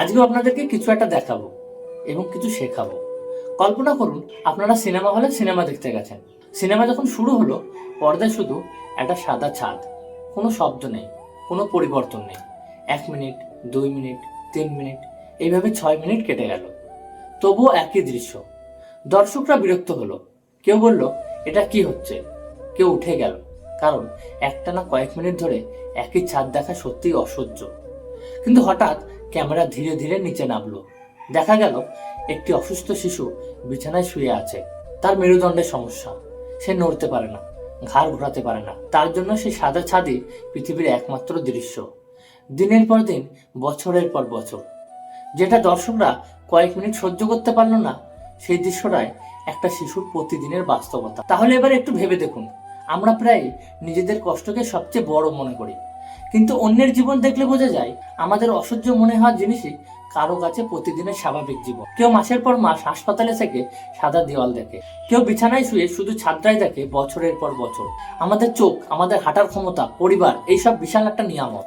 আজকে আপনাদেরকে কিছু একটা দেখাবো এবং কিছু শেখাবো। কল্পনা করুন আপনারা সিনেমা হলে সিনেমা দেখতে গেছেন। সিনেমা যখন শুরু হলো, পর্দায় শুধু একটা সাদা ছাদ, কোনো শব্দ নেই, কোনো পরিবর্তন নেই। 1 মিনিট, 2 মিনিট, 3 মিনিট, এইভাবে 6 মিনিট কেটে গেল। তবুও একই দৃশ্য। দর্শকরা বিরক্ত হলো। কেউ বলল এটা কি হচ্ছে, কেউ উঠে গেল, কারণ একটানা কয়েক মিনিট ধরে একই ছাদ দেখা সত্যিই অসহ্য। কিন্তু হঠাৎ ক্যামেরা ধীরে ধীরে নিচে নামলো। দেখা গেল একটি অসুস্থ শিশু বিছানায় শুয়ে আছে। তার মেরুদণ্ডের সমস্যা, সে নড়তে পারে না, ঘাড় ঘোরাতে পারে না। তার জন্য সেই সাদা ছাদই পৃথিবীর একমাত্র দৃশ্য। দিনের পর দিন, বছরের পর বছর, যেটা দর্শকরা কয়েক মিনিট সহ্য করতে পারলো না, সেই দৃশ্যটাই একটা শিশুর প্রতিদিনের বাস্তবতা। তাহলে এবার একটু ভেবে দেখুন, আমরা প্রায় নিজেদের কষ্টকে সবচেয়ে বড় মনে করি, কিন্তু অন্যের জীবন দেখলে বোঝা যায় আমাদের অসহ্য মনে হওয়া জিনিসই কারো কাছে প্রতিদিনের স্বাভাবিক জীবন। কেউ মাসের পর মাস হাসপাতালে থেকে সাদা দেওয়াল দেখে, কেউ বিছানায় শুয়ে শুধু ছাদটাই দেখে বছরের পর বছর। আমাদের চোখ, আমাদের হাঁটার ক্ষমতা, পরিবার, এইসব বিশাল একটা নিয়ামত।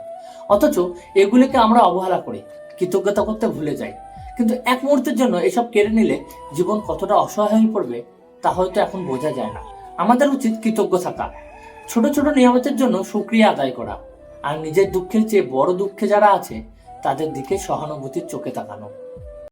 অথচ এগুলিকে আমরা অবহেলা করি, কৃতজ্ঞতা করতে ভুলে যাই। কিন্তু এক মুহূর্তের জন্য এসব কেড়ে নিলে জীবন কতটা অসহায় হয়ে পড়বে তা হয়তো এখন বোঝা যায় না। আমাদের উচিত কৃতজ্ঞ থাকা, ছোট ছোট নিয়ামতের জন্য শুকরিয়া আদায় করা, আর নিজের দুঃখের চেয়ে বড় দুঃখে যারা আছে তাদের দিকে সহানুভূতির চোখে তাকানো।